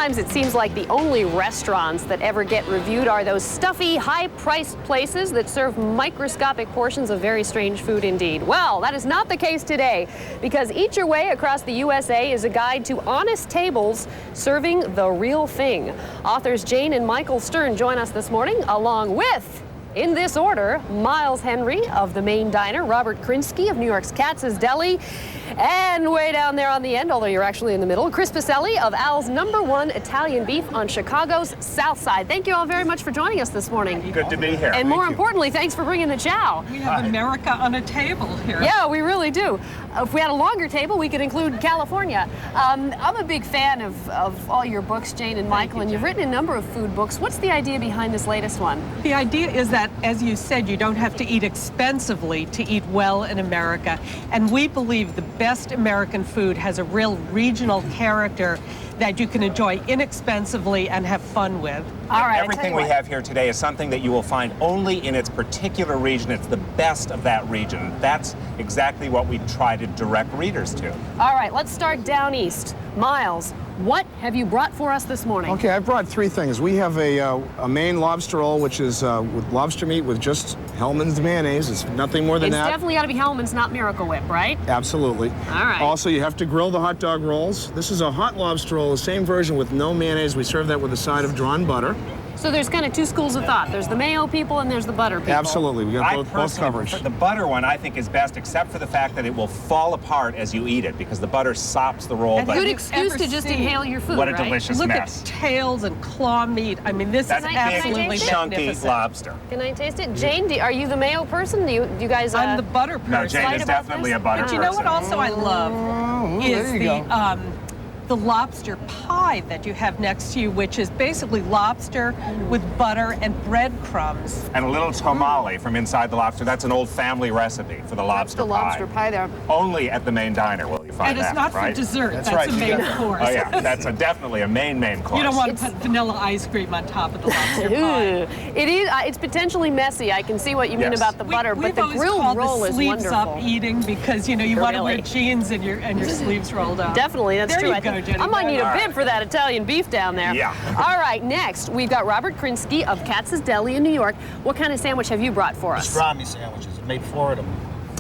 Sometimes it seems like the only restaurants that ever get reviewed are those stuffy, high-priced places that serve microscopic portions of very strange food indeed. Well, that is not the case today, because Eat Your Way Across the USA is a guide to honest tables serving the real thing. Authors Jane and Michael Stern join us this morning, along with, in this order, Miles Henry of the Maine Diner, Robert Krinski of New York's Katz's Deli, and way down there on the end, although you're actually in the middle, Chris Pacelli of Al's #1 Italian beef on Chicago's South Side. Thank you all very much for joining us this morning. Good to be here. And more importantly, thanks for bringing the chow. We have America on a table here. Yeah, we really do. If we had a longer table, we could include California. I'm a big fan of all your books, Jane and Michael, and you've written a number of food books. What's the idea behind this latest one? The idea is that, as you said, you don't have to eat expensively to eat well in America. And we believe the best American food has a real regional character that you can enjoy inexpensively and have fun with. All right. Everything we have here today is something that you will find only in its particular region. It's the best of that region. That's exactly what we try to direct readers to. All right, let's start down east. Miles, what have you brought for us this morning? Okay, I brought three things. We have a Maine lobster roll, which is with lobster meat with just Hellmann's mayonnaise. It's nothing more than that. It's definitely got to be Hellmann's, not Miracle Whip, right? Absolutely. All right. Also, you have to grill the hot dog rolls. This is a hot lobster roll, the same version with no mayonnaise. We serve that with a side of drawn butter. So there's kind of two schools of thought. There's the mayo people and there's the butter people. Absolutely. We got both coverage. The butter one I think is best, except for the fact that it will fall apart as you eat it because the butter sops the roll. A good excuse to just inhale your food, What a right? delicious Look mess. at tails and claw meat. I mean, this That's is big, absolutely chunky magnificent. lobster. Can I taste it? Jane, are you the mayo person? Do you guys... I'm the butter person. No, Jane is definitely a butter But person. you know what also I love is the lobster pie that you have next to you, which is basically lobster with butter and breadcrumbs. And a little tamale from inside the lobster. That's an old family recipe for the lobster the lobster pie there. Only at the Maine Diner will you find And it's that, not right? for dessert. That's That's right. a main course. Oh yeah, that's definitely a main course. You don't want to put vanilla ice cream on top of the lobster pie. It is. It's potentially messy. I can see what you mean Yes. about the butter, but We've the always grilled called roll the is sleeves wonderful. up eating because you want to wear Really? jeans and your sleeves rolled up. Definitely, that's there true. You go, Jenny. I might need a All bib for that Italian beef down there. Yeah. All right, next we've got Robert Krinski of Katz's Deli in New York. What kind of sandwich have you brought for us? Pastrami sandwiches. Made 4 of them.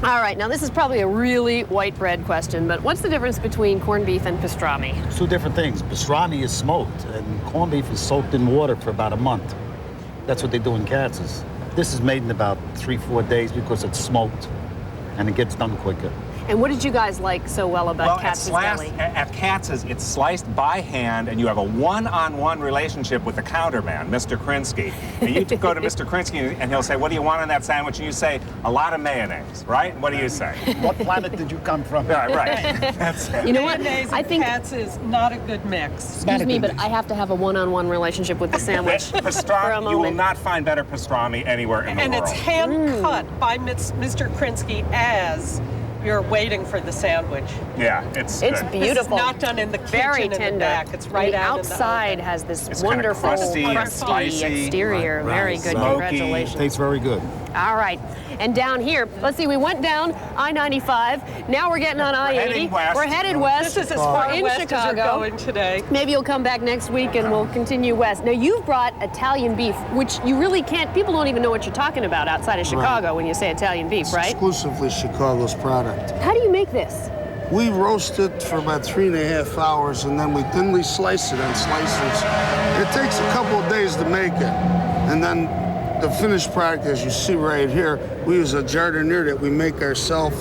All right, now this is probably a really white bread question, but what's the difference between corned beef and pastrami? It's 2 different things. Pastrami is smoked, and corned beef is soaked in water for about a month. That's what they do in Katz's. This is made in about 3-4 days because it's smoked, and it gets done quicker. And what did you guys like so well about Katz's Deli? At Katz's, it's sliced by hand, and you have a one-on-one relationship with the counterman, Mr. Krinski. And you go to Mr. Krinski, and he'll say, "What do you want on that sandwich?" And you say, "A lot of mayonnaise," right? What do you say? What planet did you come from? Right. That's it. You know what? Mayonnaise I and think. Katz is not a good mix. Excuse me, but I have to have a one-on-one relationship with the sandwich for a Pastrami, you will moment. not find better pastrami anywhere in the And world. it's hand cut by Mr. Krinski as you're waiting for the sandwich. Yeah, it's It's good. beautiful. This is not done in the kitchen Very in tender. the back. It's right And the out outside in the has this It's kinda wonderful, crusty and crusty spicy. exterior. Right, Very right. good. Smoky. Congratulations. Tastes very good. All right. And down here, let's see, we went down I-95. Now we're getting on I-80. heading west. We're headed west. This is as far We're in west as you're Chicago. going today. Maybe you'll come back next week and we'll continue west. Now, you've brought Italian beef, which you really can't, people don't even know what you're talking about outside of Chicago when you say Italian beef, right? Exclusively Chicago's product. How do you make this? We roast it for about 3.5 hours, and then we thinly slice it on slices. It takes a couple of days to make it. And then the finished product, as you see right here, we use a jardiniere that we make ourselves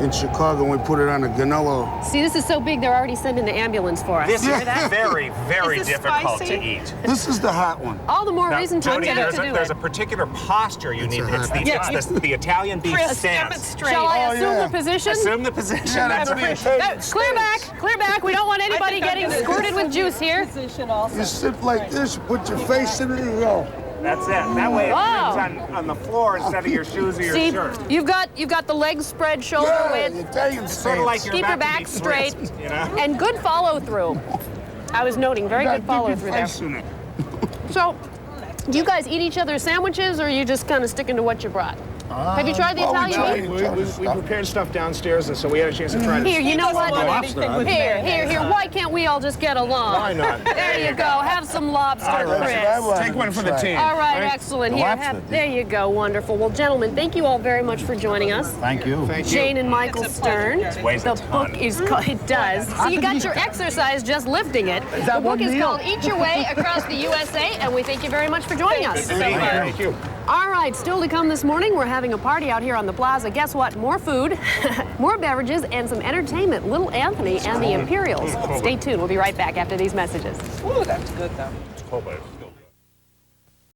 in Chicago, and we put it on a ganello. See, this is so big, they're already sending the ambulance for us. This You is hear that? very, very Is this difficult spicy? to eat. This is the hot one. All the more Now, reason to Tony, get there's, to do there's it. a particular posture you need. It's the, Yeah. it's the Italian beef Chris, stance. demonstrate. Shall I Oh, assume yeah. the position? Assume the position. Yeah, That's that's right. the Italian Clear back, stance. clear back. We don't want anybody getting squirted with juice here. Position also. You sit like this, put your face in it, and go. That's it. That way it Wow. lands on the floor instead of your shoes or your See, shirt. you've got the legs spread shoulder Yeah, width. the Italian Sort of like stance. you're Keep your about to back be straight, frisked, you know? and good follow through. I was noting very good follow through there. Face in it. So, do you guys eat each other's sandwiches, or are you just kind of sticking to what you brought? Have you tried the Italian meat? We prepared stuff downstairs, and so we had a chance to try it. Here, you know what? Lobster. Here. Why can't we all just get along? Why not? There you go. Have some lobster, Chris. Take one for the team. All right, excellent. Here, there you go. Wonderful. Well, gentlemen, thank you all very much for joining us. Thank you. Jane and Michael Stern. weighs a The ton. book is called, it does. So you got your exercise just lifting it. The book is called Eat Your Way Across the USA, and we thank you very much for joining us. Thank you. All right, still to come this morning, we're having a party out here on the plaza. Guess what? More food, more beverages, and some entertainment. Little Anthony and the Imperials. Stay tuned. We'll be right back after these messages. Ooh, that's good though. Chipotle.